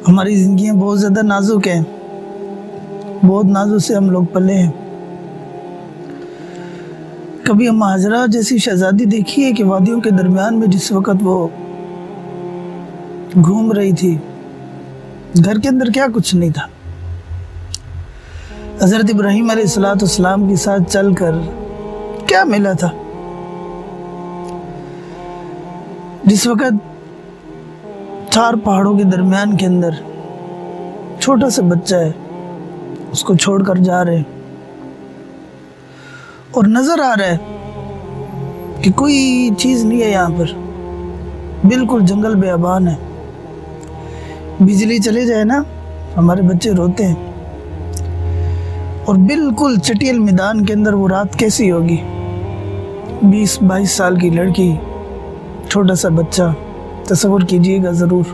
हमारी ज़िंदगियाँ बहुत ज़्यादा नाजुक हैं, बहुत नाजुक से हम लोग पले हैं। कभी हम हाजरा जैसी शहजादी देखी है कि वादियों के दरमियान में जिस वक़्त वो घूम रही थी, घर के अंदर क्या कुछ नहीं था। हज़रत इब्राहीम अलैहिस्सलाम के साथ चलकर क्या मिला था। जिस वक़्त 4 पहाड़ों के दरमियान के अंदर छोटा सा बच्चा है, उसको छोड़कर जा रहे हैं और नज़र आ रहा है कि कोई चीज़ नहीं है यहाँ पर, बिल्कुल जंगल बेअबान है। बिजली चले जाए ना, हमारे बच्चे रोते हैं। और बिल्कुल चटियल मैदान के अंदर वो रात कैसी होगी। 20-22 साल की लड़की, छोटा सा बच्चा, तसव्वुर कीजिएगा ज़रूर।